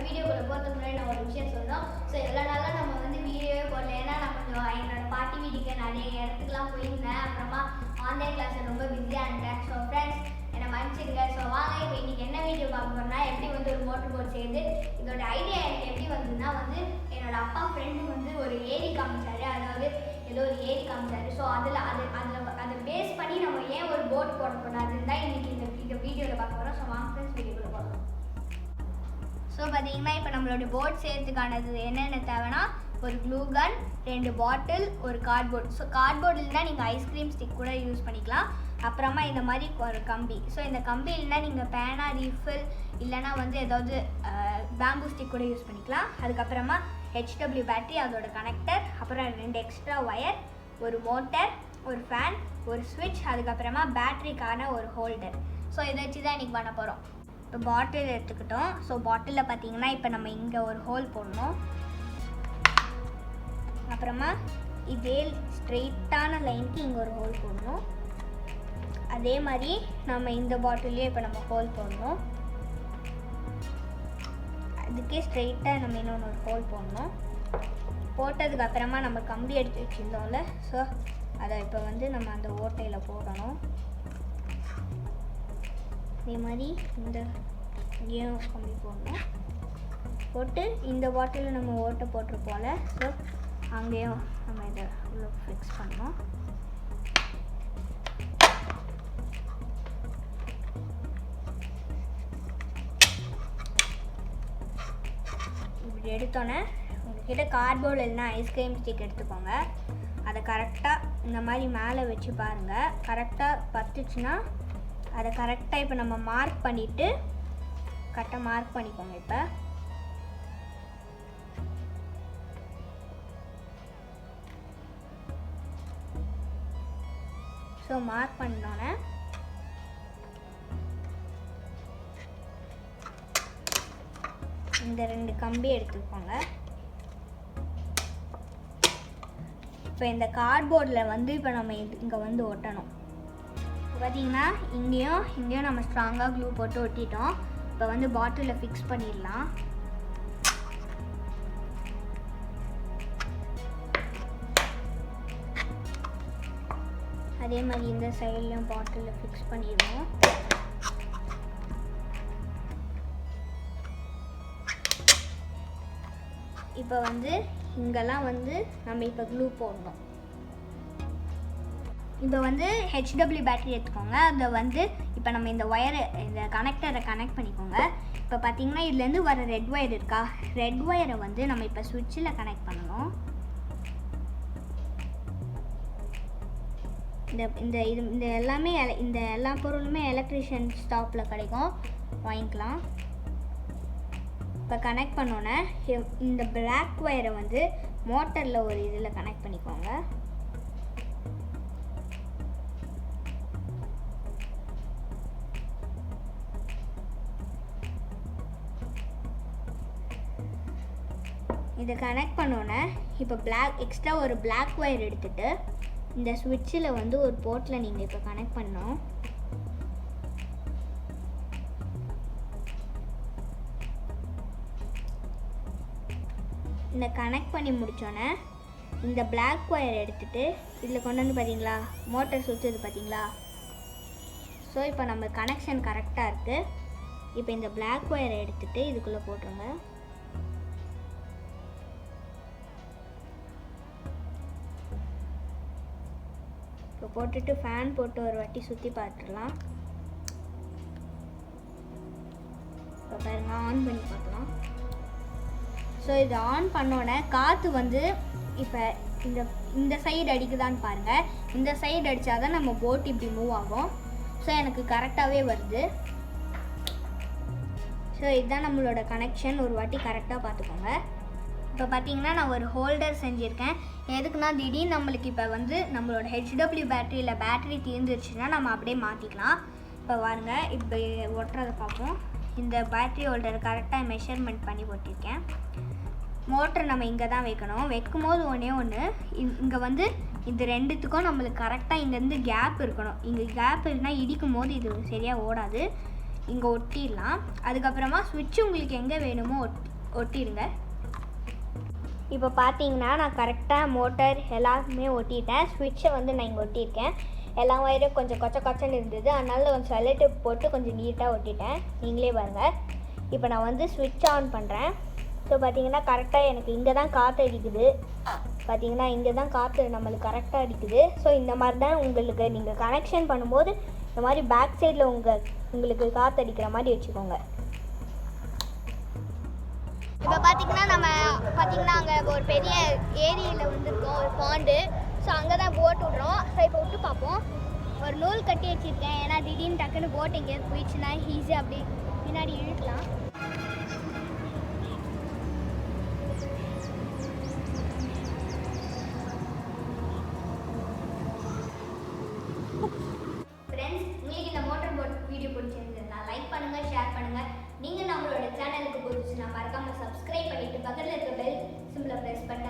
வீடியோக்குள்ளே போகிறதுக்கு முன்னாடி நான் ஒரு விஷயம் சொல்லணும். ஸோ இவ்வளோ நாளாக நம்ம வந்து வீடியோவே போடல. ஏன்னா நான் கொஞ்சம் என்னோட பாட்டி வீட்டுக்கு நிறைய இடத்துக்குலாம் போயிருந்தேன். அப்புறமா ஆன்லைன் கிளாஸில் ரொம்ப பிஸியாக இருந்தேன். ஸோ ஃப்ரெண்ட்ஸ் என்னை மன்னிச்சிடுங்க. ஸோ வாங்க இப்போ இன்றைக்கி என்ன வீடியோ பார்க்க போகிறோம்னா எப்படி வந்து ஒரு மோட்டர் போட் செய்யுது. இதோட ஐடியா எனக்கு எப்படி வந்ததுன்னா வந்து என்னோட அப்பா ஃப்ரெண்டு வந்து ஒரு ஏரி காமிச்சாரு. அதாவது ஏதோ ஒரு ஏரி காமிச்சாரு. ஸோ அதை பேஸ் பண்ணி நம்ம ஏன் ஒரு போட் போட போனோம் அதுன்னு தான் இன்றைக்கி இந்த வீடியோவில் பார்க்க போகிறோம். ஸோ வாங்க ஃப்ரெண்ட்ஸ் வீடியோக்குள்ள போகலாம். ஸோ பார்த்தீங்கன்னா இப்போ நம்மளோட போட் செய்யறதுக்கானது என்னென்ன தேவைன்னா ஒரு க்ளூ கன், 2 பாட்டில், ஒரு கார்ட்போர்ட். ஸோ கார்ட்போர்ட் இல்லைனா நீங்கள் ஐஸ்கிரீம் ஸ்டிக் கூட யூஸ் பண்ணிக்கலாம். அப்புறமா இந்த மாதிரி ஒரு கம்பி. ஸோ இந்த கம்பி இல்லைனா நீங்கள் பேனா, ரீஃபில் இல்லைனா வந்து ஏதாவது பேம்பூ ஸ்டிக் கூட யூஸ் பண்ணிக்கலாம். அதுக்கப்புறமா HW பேட்டரி, அதோட கனெக்டர், அப்புறம் 2 எக்ஸ்ட்ரா ஒயர், ஒரு மோட்டர், ஒரு ஃபேன், ஒரு ஸ்விட்ச், அதுக்கப்புறமா பேட்டரிக்கான ஒரு ஹோல்டர். ஸோ இதை வச்சு தான் இன்றைக்கி பண்ண போகிறோம். இப்போ பாட்டில் எடுத்துக்கிட்டோம். ஸோ பாட்டிலில் பார்த்தீங்கன்னா இப்போ நம்ம இங்கே ஒரு ஹோல் போடணும். அப்புறமா இதே ஸ்ட்ரெயிட்டான லைனுக்கு இங்கே ஒரு ஹோல் போடணும். அதே மாதிரி நம்ம இந்த பாட்டிலையும் இப்போ நம்ம ஹோல் போடணும். அதுக்கே ஸ்ட்ரெயிட்டாக நம்ம இன்னொன்று ஒரு ஹோல் போடணும். போட்டதுக்கு அப்புறமா நம்ம கம்பி எடுத்து வச்சுருந்தோம்ல, ஸோ அதை இப்போ வந்து நம்ம அந்த ஓட்டையில் போடணும். இதே மாதிரி இந்த இங்கேயும் கம்பி போடணும். போட்டு இந்த பாட்டிலில் நம்ம ஓட்டை போட்டிருப்போம்ல, ஸோ அங்கேயும் நம்ம இதை உள்ள ஃபிக்ஸ் பண்ணணும். இப்படி எடுத்தோன்னே உங்கள்கிட்ட கார்ட்போர்டு இல்லைன்னா ஐஸ்கிரீம் ஸ்டிக் எடுத்துக்கோங்க. அதை கரெக்டாக இந்த மாதிரி மேலே வச்சு பாருங்கள். கரெக்டாக பத்துச்சுன்னா அதை கரெக்டாக இப்போ நம்ம மார்க் பண்ணிவிட்டு கரெக்டாக மார்க் பண்ணிக்கோங்க. இப்போ ஸோ மார்க் பண்ணோன்னே இந்த 2 கம்பி எடுத்துக்கோங்க. இப்போ இந்த கார்ட்போர்டில் வந்து இப்போ நம்ம இங்கே வந்து ஒட்டணும். பார்த்தீங்கன்னா இங்கேயும் நம்ம ஸ்ட்ராங்காக க்ளூ போட்டு ஒட்டிட்டோம். இப்போ வந்து பாட்டிலில் ஃபிக்ஸ் பண்ணிடலாம். அதே மாதிரி இந்த சைட்லையும் பாட்டிலில் ஃபிக்ஸ் பண்ணிடுவோம். இப்போ வந்து இங்கெல்லாம் வந்து நம்ம இப்போ க்ளூ போடணும். இப்போ வந்து HW பேட்டரி எடுத்துக்கோங்க. அதை வந்து இப்போ நம்ம இந்த ஒயரை இந்த கனெக்டரை கனெக்ட் பண்ணிக்கோங்க. இப்போ பார்த்தீங்கன்னா இதுலேருந்து வர ரெட் ஒயர் இருக்கா, ரெட் ஒயரை வந்து நம்ம இப்போ சுவிட்சில் கனெக்ட் பண்ணணும். இந்த எல்லாமே இந்த எல்லா பொருளுமே எலக்ட்ரிஷியன் ஸ்டாப்பில் கிடைக்கும், வாங்கிக்கலாம். இப்போ கனெக்ட் பண்ணோன்னே இந்த பிளாக் ஒயரை வந்து மோட்டரில் ஒரு இதில் கனெக்ட் பண்ணிக்கோங்க. இதை கனெக்ட் பண்ணோன்னே இப்போ எக்ஸ்ட்ரா ஒரு பிளாக் ஒயர் எடுத்துகிட்டு இந்த ஸ்விட்சில் வந்து ஒரு போர்ட்டில் நீங்கள் இப்போ கனெக்ட் பண்ணணும். இந்த கனெக்ட் பண்ணி முடித்தோன்னே இந்த பிளாக் ஒயர் எடுத்துகிட்டு இதில் கொண்டு வந்து பார்த்தீங்களா மோட்டர் சுற்றுது பார்த்தீங்களா. ஸோ இப்போ நம்ம கனெக்ஷன் கரெக்டாக இருக்குது. இப்போ இந்த பிளாக் ஒயரை எடுத்துகிட்டு இதுக்குள்ளே போட்டுருங்க. இப்போ போட்டுட்டு ஃபேன் போட்டு ஒரு வாட்டி சுற்றி பார்த்துடலாம். இப்போ பாருங்க, ஆன் பண்ணி பார்க்கலாம். ஸோ இது ஆன் பண்ணோன்னே காற்று வந்து இப்போ இந்த சைடு அடிக்குதான்னு பாருங்கள். இந்த சைடு அடித்தா தான் நம்ம போட் இப்படி மூவ் ஆகும். ஸோ எனக்கு கரெக்டாகவே வருது. ஸோ இதுதான் நம்மளோட கனெக்ஷன். ஒரு வாட்டி கரெக்டாக பார்த்துக்கோங்க. இப்போ பார்த்தீங்கன்னா நான் ஒரு ஹோல்டர் செஞ்சுருக்கேன். எதுக்குன்னா திடீர்னு நம்மளுக்கு இப்போ வந்து நம்மளோட HW பேட்டரியில் பேட்டரி தீர்ந்துருச்சுன்னா நம்ம அப்படியே மாற்றிக்கலாம். இப்போ பாருங்க, இப்போ ஒட்டுறதை பார்ப்போம். இந்த பேட்டரி ஹோல்டர் கரெக்டாக மெஷர்மெண்ட் பண்ணி போட்டிருக்கேன். மோட்டர் நம்ம இங்கே தான் வைக்கணும். வைக்கும் போது ஒன்று இங்கே வந்து இது ரெண்டுத்துக்கும் நம்மளுக்கு கரெக்டாக இங்கேருந்து கேப் இருக்கணும். இங்கே கேப் இல்லைன்னா இடிக்கும் போது இது சரியாக ஓடாது. இங்கே ஒட்டிடலாம். அதுக்கப்புறமா ஸ்விட்ச் உங்களுக்கு எங்கே வேணுமோ ஒட்டிடுங்க. இப்போ பார்த்தீங்கன்னா நான் கரெக்டாக மோட்டர் எல்லாமே ஒட்டிட்டேன். ஸ்விட்சை வந்து நான் இங்கே ஒட்டியிருக்கேன். எல்லா வயரும் கொஞ்சம் கொச்சன்னு இருந்தது, அதனால கொஞ்சம் செல்லட்டு போட்டு கொஞ்சம் நீட்டாக ஒட்டிட்டேன். நீங்களே பாருங்கள். இப்போ நான் வந்து ஸ்விட்ச் ஆன் பண்ணுறேன். ஸோ பார்த்தீங்கன்னா கரெக்டாக எனக்கு இங்கே தான் காற்று அடிக்குது. பார்த்தீங்கன்னா இங்கே தான் காற்று நம்மளுக்கு கரெக்டாக அடிக்குது. ஸோ இந்த மாதிரி தான் உங்களுக்கு நீங்கள் கனெக்ஷன் பண்ணும்போது இந்த மாதிரி பேக் சைடில் உங்களுக்கு காற்று அடிக்கிற மாதிரி வச்சுக்கோங்க. இப்போ பார்த்தீங்கன்னா அங்கே ஒரு பெரிய ஏரியில் வந்துருக்கோம், ஒரு பாண்டு. ஸோ அங்கே தான் போட் விட்றோம். ஸோ இப்போ விட்டு பார்ப்போம். ஒரு நூல் கட்டி வச்சுருக்கேன், ஏன்னா திடீர்னு டக்குன்னு போட் எங்கேயாவது போயிடுச்சுன்னா ஈஸியாக அப்படி பின்னாடி இழுக்கலாம். ஃப்ரெண்ட்ஸ், உங்களுக்கு இந்த மோட்டர் போட் வீடியோ பிடிச்சிருந்ததுன்னா லைக் பண்ணுங்கள், ஷேர் பண்ணுங்கள். நீங்கள் நம்மளோட சேனலுக்கு புதுசுன்னா மறக்காமல் சப்ஸ்கிரைப் பண்ணிவிட்டு பக்கத்தில் இருக்க பெல் சிம்பிளை ப்ரெஸ் பண்ண